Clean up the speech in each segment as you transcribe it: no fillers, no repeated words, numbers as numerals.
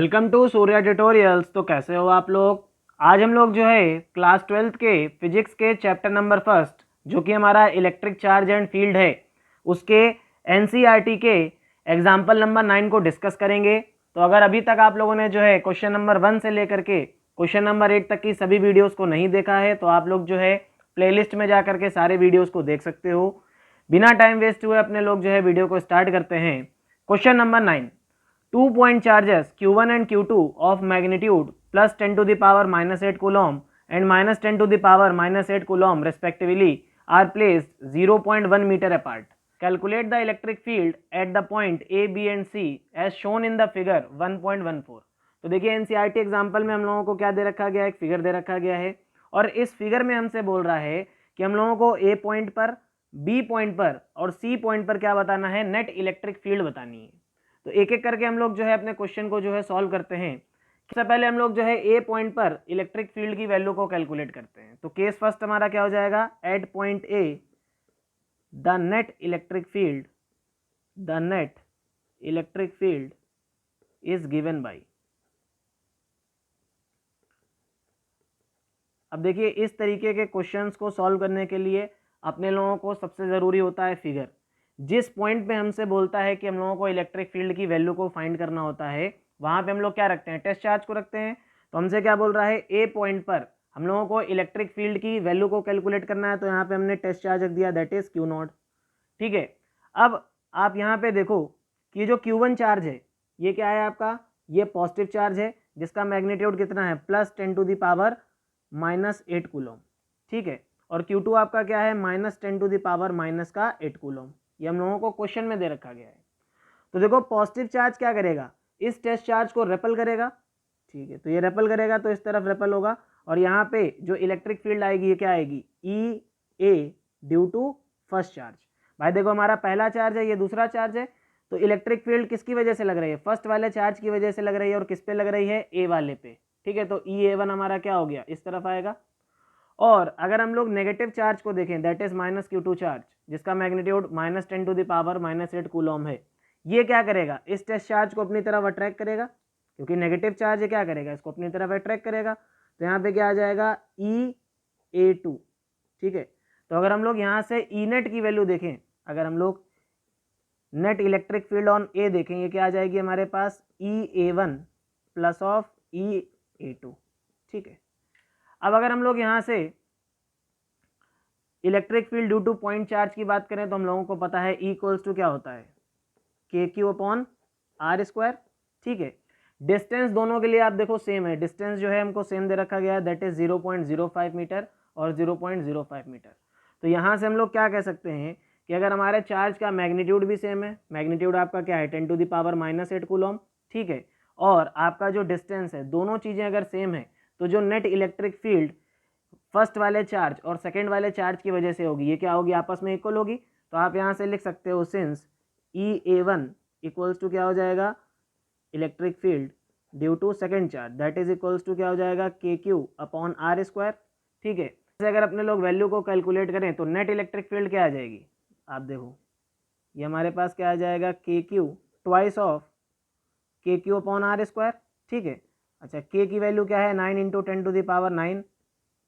Welcome to Surya tutorials. तो कैसे हो आप लोग। आज हम लोग जो है क्लास 12th के फिजिक्स के चैप्टर नंबर फर्स्ट जो कि हमारा इलेक्ट्रिक चार्ज एंड फील्ड है उसके एनसीईआरटी के एग्जाम्पल नंबर 9 को डिस्कस करेंगे। तो अगर अभी तक आप लोगों ने जो है क्वेश्चन नंबर 1 से लेकर के क्वेश्चन नंबर 8 तक की सभी वीडियोज़ को नहीं देखा है तो आप लोग जो है प्लेलिस्ट में जा करके सारे वीडियोज़ को देख सकते हो। बिना टाइम वेस्ट हुए अपने लोग जो है वीडियो को स्टार्ट करते हैं। Question number 9, 2 point charges q1 and q2 of magnitude plus 10 to the power minus 8 coulomb and minus 10 to the power minus 8 coulomb respectively are placed 0.1 meter apart. Calculate the electric field at the point A, B and C as shown in the figure 1.14. तो देखिए NCERT example में हम लोगों को क्या दे रखा गया है, एक फिगर दे रखा गया है और इस फिगर में हमसे बोल रहा है कि हम लोगों को ए पॉइंट पर, बी पॉइंट पर और सी पॉइंट पर क्या बताना है, नेट इलेक्ट्रिक फील्ड बतानी है। तो एक एक करके हम लोग जो है अपने क्वेश्चन को जो है सॉल्व करते हैं। सबसे पहले हम लोग जो है ए पॉइंट पर इलेक्ट्रिक फील्ड की वैल्यू को कैलकुलेट करते हैं। तो केस फर्स्ट हमारा क्या हो जाएगा, at point A the net electric field is given by. अब देखिए इस तरीके के क्वेश्चंस को सॉल्व करने के लिए अपने लोगों को सबसे ज़रूरी होता है फिगर। जिस पॉइंट पे हमसे बोलता है कि हम लोगों को इलेक्ट्रिक फील्ड की वैल्यू को फाइंड करना होता है वहाँ पे हम लोग क्या रखते हैं, टेस्ट चार्ज को रखते हैं। तो हमसे क्या बोल रहा है, ए पॉइंट पर हम लोगों को इलेक्ट्रिक फील्ड की वैल्यू को कैलकुलेट करना है। तो यहाँ पे हमने टेस्ट चार्ज रख दिया, दैट इज क्यू नॉट। ठीक है, अब आप यहाँ पे देखो कि जो Q1 चार्ज है ये क्या है आपका, ये पॉजिटिव चार्ज है जिसका मैग्नीट्यूड कितना है, plus 10 to the power minus 8 coulomb. ठीक है, और Q2 आपका क्या है, minus 10 to the power minus का 8 कूलम। ये हम लोगों को क्वेश्चन में दे रखा गया है। तो देखो पॉजिटिव चार्ज क्या करेगा, इस टेस्ट चार्ज को रेपल करेगा। ठीक है, तो ये रेपल करेगा तो इस तरफ रेपल होगा और यहाँ पे जो इलेक्ट्रिक फील्ड आएगी ये क्या आएगी, ई ए ड्यू टू फर्स्ट चार्ज। भाई देखो हमारा पहला चार्ज है, ये दूसरा चार्ज है, तो इलेक्ट्रिक फील्ड किसकी वजह से लग रही है, फर्स्ट वाले चार्ज की वजह से लग रही है और किस पे लग रही है, ए वाले पे। ठीक है, तो ई ए वन हमारा क्या हो गया, इस तरफ आएगा। और अगर हम लोग नेगेटिव चार्ज को देखें, that is minus Q2 charge जिसका magnitude minus 10 to the power minus 8 coulomb है, ये क्या करेगा, इस टेस्ट चार्ज को अपनी तरफ अट्रैक्ट करेगा क्योंकि नेगेटिव चार्ज है, क्या करेगा, इसको अपनी तरफ अट्रैक्ट करेगा। तो यहाँ पे क्या आ जाएगा, E(A2). ठीक है, तो अगर हम लोग यहाँ से ई नेट की वैल्यू देखें, अगर हम लोग नेट इलेक्ट्रिक फील्ड ऑन ए देखें, ये क्या आ जाएगी हमारे पास, E(A1) प्लस ऑफ E(A2). ठीक है, अब अगर हम लोग यहाँ से electric field due two point charge की बात करें तो हम लोगों को पता है E इक्वल्स टू क्या होता है, KQ/R²। ठीक है, डिस्टेंस दोनों के लिए आप देखो सेम है, डिस्टेंस जो है हमको सेम दे रखा गया है, दैट इज 0.05 मीटर और 0.05 मीटर। तो यहाँ से हम लोग क्या कह सकते हैं कि अगर हमारे चार्ज का मैग्नीट्यूड भी सेम है, मैग्नीट्यूड आपका क्या है, 10 to the power minus 8 coulomb. ठीक है, और आपका जो डिस्टेंस है, दोनों चीज़ें अगर सेम है तो जो नेट इलेक्ट्रिक फील्ड फर्स्ट वाले चार्ज और सेकेंड वाले चार्ज की वजह से होगी, ये क्या होगी, आपस में इक्वल होगी। तो आप यहाँ से लिख सकते हो सिंस E(A1) इक्वल्स टू क्या हो जाएगा, electric field due to second charge, that is equals to क्या हो जाएगा, KQ/R²। ठीक है, अगर अपने लोग वैल्यू को कैलकुलेट करें तो नेट इलेक्ट्रिक फील्ड क्या आ जाएगी, आप देखो ये हमारे पास क्या आ जाएगा, KQ ट्वाइस ऑफ KQ/R²। ठीक है, अच्छा K की वैल्यू क्या है, 9 into 10 to the power 9।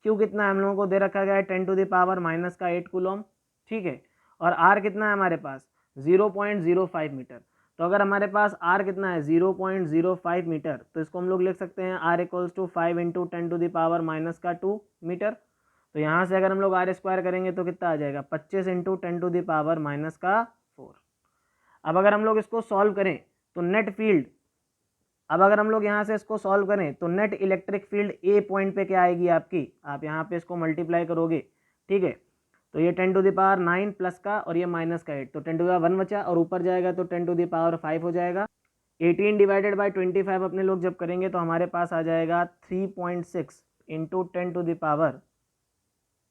Q कितना है, हम लोगों को दे रखा गया है 10 टू द पावर माइनस का 8 कूलम। ठीक है, और R कितना है हमारे पास, 0.05 मीटर। तो अगर हमारे पास R कितना है, 0.05 मीटर, तो इसको हम लोग लिख सकते हैं R equals to 5 into 10 to the power minus का 2 मीटर। तो यहाँ से अगर हम लोग R² करेंगे तो कितना आ जाएगा, 25 into 10 to the power minus का 4। अब अगर हम लोग इसको सॉल्व करें तो नेट फील्ड, अब अगर हम लोग यहाँ से इसको सॉल्व करें तो नेट इलेक्ट्रिक फील्ड ए पॉइंट पे क्या आएगी आपकी, आप यहाँ पे इसको मल्टीप्लाई करोगे। ठीक है, तो ये 10 टू द पावर 9 प्लस का और ये माइनस का 8, तो 10 टू द पावर 1 बचा और ऊपर जाएगा तो 10 टू द पावर 5 हो जाएगा। 18 डिवाइडेड बाई 25 अपने लोग जब करेंगे तो हमारे पास आ जाएगा 3.6 इंटू 10 टू द पावर,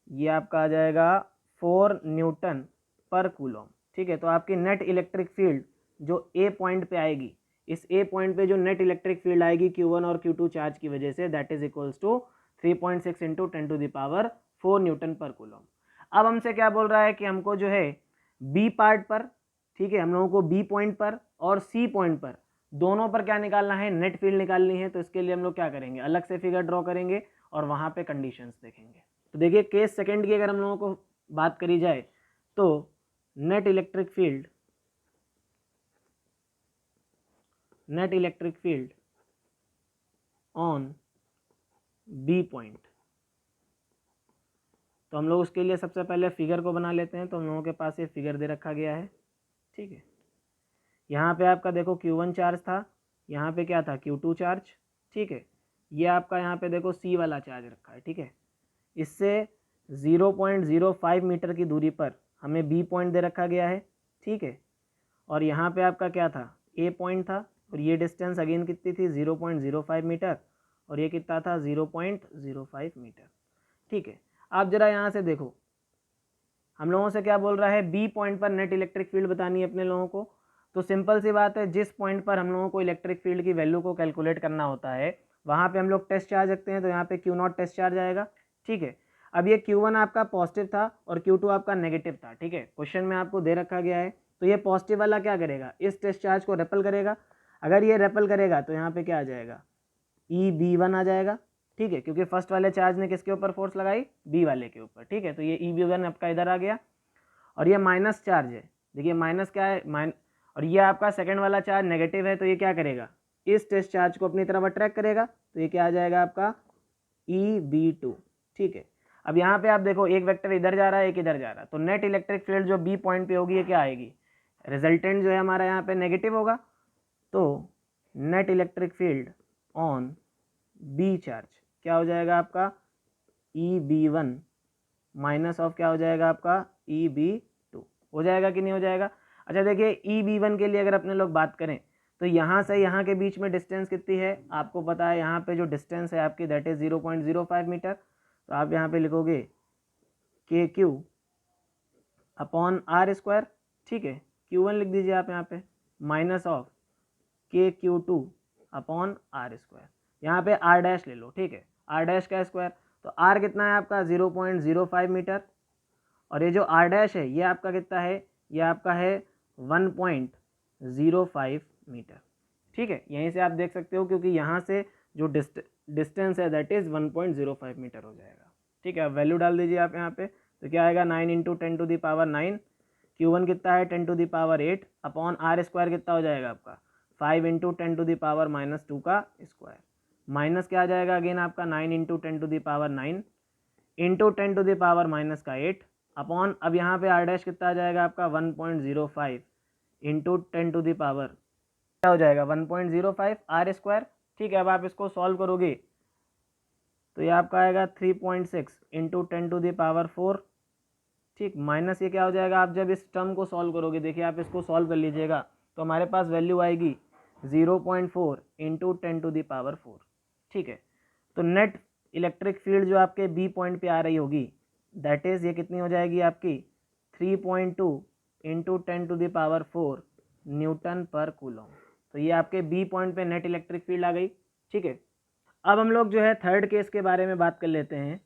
ये आपका आ जाएगा 4 न्यूटन पर कूलम। ठीक है, तो आपकी नेट इलेक्ट्रिक फील्ड जो ए पॉइंट पे आएगी, इस ए पॉइंट पे जो नेट इलेक्ट्रिक फील्ड आएगी Q1 और Q2 चार्ज की वजह से, that is equals to 3.6 into 10 to the power 4 newton per coulomb. अब हमसे क्या बोल रहा है कि हमको जो है बी पार्ट पर, ठीक है, हम लोगों को बी पॉइंट पर और सी पॉइंट पर दोनों पर क्या निकालना है, नेट फील्ड निकालनी है। तो इसके लिए हम लोग क्या करेंगे, अलग से फिगर ड्रॉ करेंगे और वहाँ पे कंडीशंस देखेंगे। तो देखिए केस सेकंड की अगर हम लोगों को बात करी जाए तो net electric field on B point. तो हम लोग उसके लिए सबसे पहले फिगर को बना लेते हैं। तो हम लोगों के पास ये फिगर दे रखा गया है, ठीक है। यहाँ पे आपका देखो Q1 चार्ज था, यहाँ पे क्या था Q2 चार्ज, ठीक है। ये आपका यहाँ पे देखो C वाला चार्ज रखा है, ठीक है। इससे 0.05 मीटर की दूरी पर हमें B पॉइंट दे रखा गया है, ठीक है। और यहाँ पे आपका क्या था, A पॉइंट था, और ये डिस्टेंस अगेन कितनी थी 0.05 मीटर, और ये कितना था 0.05 मीटर, ठीक है। आप जरा यहाँ से देखो, हम लोगों से क्या बोल रहा है, बी पॉइंट पर नेट इलेक्ट्रिक फील्ड बतानी है अपने लोगों को। तो सिंपल सी बात है, जिस पॉइंट पर हम लोगों को इलेक्ट्रिक फील्ड की वैल्यू को कैलकुलेट करना होता है वहाँ पे हम लोग टेस्ट चार्ज रखते हैं। तो यहाँ पे Q0 टेस्ट चार्ज आएगा, ठीक है। अब ये Q1 आपका पॉजिटिव था और Q2 आपका नेगेटिव था, ठीक है। क्वेश्चन में आपको दे रखा गया है। तो ये पॉजिटिव वाला क्या करेगा, इस टेस्ट चार्ज को रेपल करेगा। अगर ये रेपल करेगा तो यहाँ पे क्या आ जाएगा, EB1 आ जाएगा, ठीक है, क्योंकि फर्स्ट वाले चार्ज ने किसके ऊपर फोर्स लगाई, बी वाले के ऊपर, ठीक है। तो ये EB1 आपका इधर आ गया, और ये माइनस चार्ज है, देखिए माइनस क्या है, और ये आपका सेकंड वाला चार्ज नेगेटिव है। तो ये क्या करेगा, इस टेस्ट चार्ज को अपनी तरफ अट्रैक्ट करेगा। तो ये क्या आ जाएगा आपका EB2, ठीक है। अब यहाँ पे आप देखो एक वेक्टर इधर जा रहा है, एक इधर जा रहा है। तो नेट इलेक्ट्रिक फील्ड जो बी पॉइंट पे होगी ये क्या आएगी, रिजल्टेंट जो है हमारा यहाँ पे नेगेटिव होगा। तो net electric field on B charge क्या हो जाएगा आपका EB1 माइनस ऑफ क्या हो जाएगा आपका EB2, हो जाएगा कि नहीं हो जाएगा। अच्छा देखिए EB1 के लिए अगर अपने लोग बात करें तो यहाँ से यहाँ के बीच में डिस्टेंस कितनी है, आपको पता है यहाँ पे जो डिस्टेंस है आपकी दैट इज 0.05 मीटर। तो आप यहाँ पे लिखोगे KQ अपॉन R स्क्वायर, ठीक है। Q1 लिख दीजिए आप यहाँ पे minus of KQ2 upon R square. यहाँ पे R डैश ले लो, ठीक है, R डैश का स्क्वायर। तो R कितना है आपका 0.05 मीटर, और ये जो R डैश है ये आपका कितना है, ये आपका है 1.05 मीटर, ठीक है। यहीं से आप देख सकते हो क्योंकि यहाँ से जो डिस्टेंस है दैट इज़ 1.05 मीटर हो जाएगा, ठीक है। अब वैल्यू डाल दीजिए आप यहाँ पे। तो क्या आएगा 9 × 10⁻9, Q1 कितना है 10⁸ अपॉन R स्क्वायर कितना हो जाएगा आपका 5 × 10⁻2 का स्क्वायर, माइनस क्या आ जाएगा अगेन आपका 9 × 10⁻9 इंटू 10⁻⁻8 अपॉन, अब यहाँ पे R डैश कितना आ जाएगा आपका 1.05 इंटू 10⁻, क्या हो जाएगा 1.05 R स्क्वायर, ठीक है। अब आप इसको सॉल्व करोगे तो ये आपका आएगा 3.6 इंटू 10⁻4, ठीक, माइनस ये क्या हो जाएगा, आप जब इस टर्म को सॉल्व करोगे, देखिए आप इसको सॉल्व कर लीजिएगा तो हमारे पास वैल्यू आएगी 0.4 इंटू 10⁻4, ठीक है। तो नेट इलेक्ट्रिक फील्ड जो आपके बी पॉइंट पे आ रही होगी दैट इज़ ये कितनी हो जाएगी आपकी 3.2 इंटू 10⁻4 न्यूटन पर कूलम। तो ये आपके बी पॉइंट पे नेट इलेक्ट्रिक फील्ड आ गई, ठीक है। अब हम लोग जो है थर्ड केस के बारे में बात कर लेते हैं,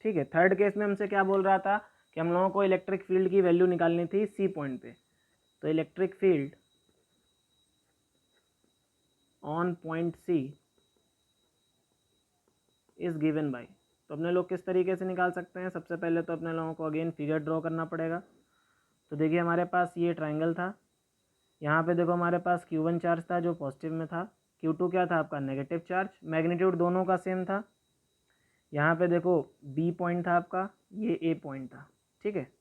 ठीक है। थर्ड केस में हमसे क्या बोल रहा था कि हम लोगों को इलेक्ट्रिक फील्ड की वैल्यू निकालनी थी सी पॉइंट पे। तो electric field on point C is given by, तो अपने लोग किस तरीके से निकाल सकते हैं, सबसे पहले तो अपने लोगों को अगेन फिगर ड्रॉ करना पड़ेगा। तो देखिए हमारे पास ये ट्रायंगल था, यहाँ पे देखो हमारे पास Q1 चार्ज था जो पॉजिटिव में था, Q2 क्या था आपका नेगेटिव चार्ज, मैग्नीट्यूड दोनों का सेम था। यहाँ पे देखो B पॉइंट था आपका, ये A पॉइंट था, ठीक है।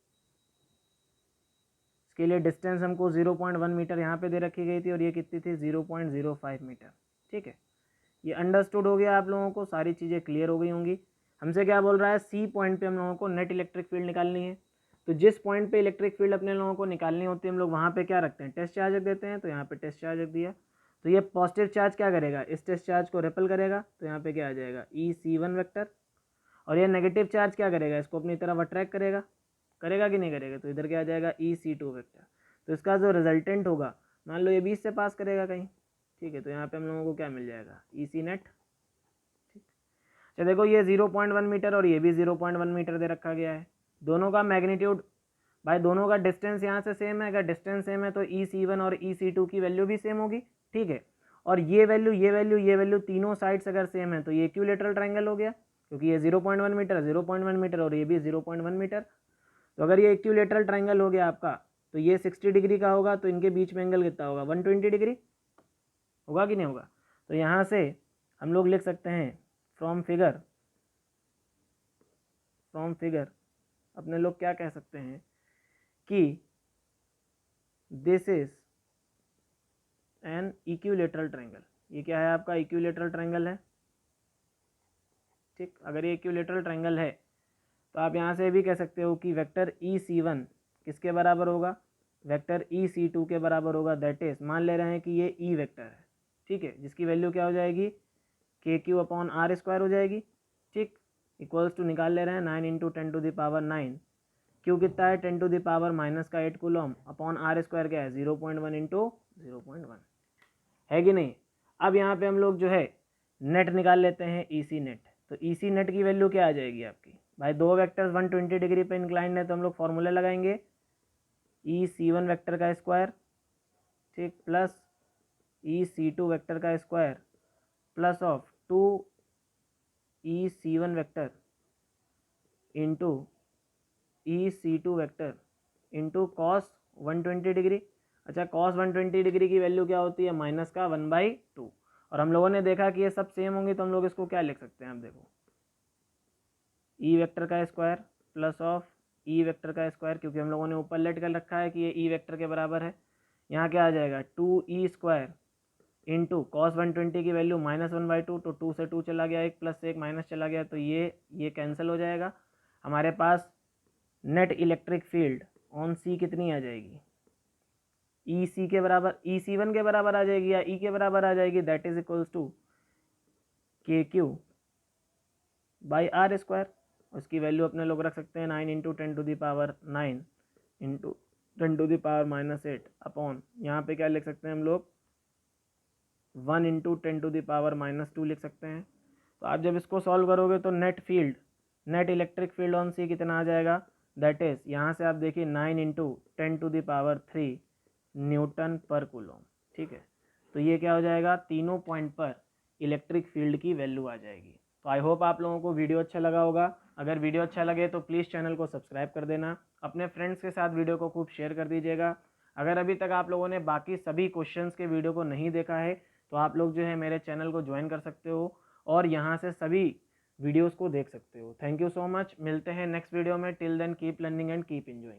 इसके लिए डिस्टेंस हमको 0.1 मीटर यहाँ पे दे रखी गई थी और ये कितनी थी 0.05 मीटर, ठीक है। ये अंडरस्टूड हो गया, आप लोगों को सारी चीज़ें क्लियर हो गई होंगी। हमसे क्या बोल रहा है, सी पॉइंट पे हम लोगों को नेट इलेक्ट्रिक फील्ड निकालनी है। तो जिस पॉइंट पे इलेक्ट्रिक फील्ड अपने लोगों को निकालनी होती है हम लोग वहाँ पे क्या रखते हैं, टेस्ट चार्ज रख देते हैं। तो यहाँ पे टेस्ट चार्ज रख दिया। तो ये पॉजिटिव चार्ज क्या करेगा, इस टेस्ट चार्ज को रिपल करेगा। तो यहाँ पे क्या आ जाएगा EC1 वेक्टर, और ये नेगेटिव चार्ज क्या करेगा, इसको अपनी तरफ अट्रैक्ट करेगा, करेगा कि नहीं करेगा। तो इधर क्या आ जाएगा EC2 वेक्टर। तो इसका जो रिजल्टेंट होगा, मान लो ये 20 से पास करेगा कहीं, ठीक है। तो यहाँ पे हम लोगों को क्या मिल जाएगा EC नेट, ठीक। अच्छा देखो ये 0.1 मीटर और ये भी 0.1 मीटर दे रखा गया है। दोनों का मैग्नीट्यूड, भाई दोनों का डिस्टेंस यहाँ से सेम है, अगर डिस्टेंस सेम है तो EC1 और EC2 की वैल्यू भी सेम होगी, ठीक है। और ये वैल्यू तीनों साइड्स अगर सेम है तो ये इक्विलेटरल ट्रायंगल हो गया, क्योंकि ये 0.1 मीटर 0.1 मीटर और ये भी 0.1 मीटर। तो अगर ये इक्विलेटरल ट्रायंगल हो गया आपका, तो ये 60 डिग्री का होगा, तो इनके बीच में एंगल कितना होगा, 120 डिग्री होगा कि नहीं होगा। तो यहाँ से हम लोग लिख सकते हैं फ्रॉम फिगर अपने लोग क्या कह सकते हैं कि this is an equilateral triangle. ये क्या है आपका, इक्विलेटरल ट्रायंगल है। ठीक, अगर ये इक्विलेटरल ट्रायंगल है तो आप यहाँ से भी कह सकते हो कि वेक्टर EC1 किसके बराबर होगा, वेक्टर EC2 के बराबर होगा। दैट इज, मान ले रहे हैं कि ये E वेक्टर है, ठीक है, जिसकी वैल्यू क्या हो जाएगी, KQ/R² हो जाएगी। ठीक, इक्वल्स टू निकाल ले रहे हैं 9 × 10⁹ क्यू कितना है, 10⁻⁻8 कूलम अपॉन R² क्या है 0.1 × 0.1 है कि नहीं। अब यहाँ पे हम लोग जो है नेट निकाल लेते हैं, EC नेट। तो EC नेट की वैल्यू क्या आ जाएगी आपकी, भाई दो वेक्टर्स 120 डिग्री पे इंक्लाइंड है तो हम लोग फॉर्मूला लगाएंगे EC1 वेक्टर का स्क्वायर, ठीक, प्लस EC2 वेक्टर का square plus of 2 EC1 vector into EC2 vector into cos 120 degree. अच्छा, कॉस 120 डिग्री की वैल्यू क्या होती है, माइनस का 1/2। और हम लोगों ने देखा कि ये सब सेम होंगी तो हम लोग इसको क्या लिख सकते हैं, आप देखो ई वेक्टर का square plus of E vector का स्क्वायर, क्योंकि हम लोगों ने ऊपर लेट कर रखा है कि ये ई वेक्टर के बराबर है। यहाँ क्या आ जाएगा 2E² इंटू कॉस 120 की वैल्यू -1/2, तो 2 से 2 चला गया, 1 + 1 माइनस चला गया, तो ये कैंसिल हो जाएगा। हमारे पास नेट इलेक्ट्रिक फील्ड ऑन सी कितनी आ जाएगी, EC के बराबर, EC1 के बराबर आ जाएगी या E के बराबर आ जाएगी, that is equals to KQ/R²। उसकी वैल्यू अपने लोग रख सकते हैं 9 × 10⁹ इंटू 10⁻⁻8 अपॉन, यहाँ पे क्या लिख सकते हैं हम लोग 1 × 10⁻⁻2 लिख सकते हैं। तो आप जब इसको सॉल्व करोगे तो नेट इलेक्ट्रिक फील्ड ऑन सी कितना आ जाएगा, दैट इज, यहाँ से आप देखिए 9 × 10⁻³ न्यूटन पर कूलम। ठीक है, तो ये क्या हो जाएगा, तीनों पॉइंट पर इलेक्ट्रिक फील्ड की वैल्यू आ जाएगी। तो आई होप आप लोगों को वीडियो अच्छा लगा होगा। अगर वीडियो अच्छा लगे तो प्लीज़ चैनल को सब्सक्राइब कर देना, अपने फ्रेंड्स के साथ वीडियो को खूब शेयर कर दीजिएगा। अगर अभी तक आप लोगों ने बाकी सभी क्वेश्चंस के वीडियो को नहीं देखा है तो आप लोग जो है मेरे चैनल को ज्वाइन कर सकते हो और यहाँ से सभी वीडियोस को देख सकते हो। थैंक यू सो मच, मिलते हैं नेक्स्ट वीडियो में। Till then keep learning and keep enjoying.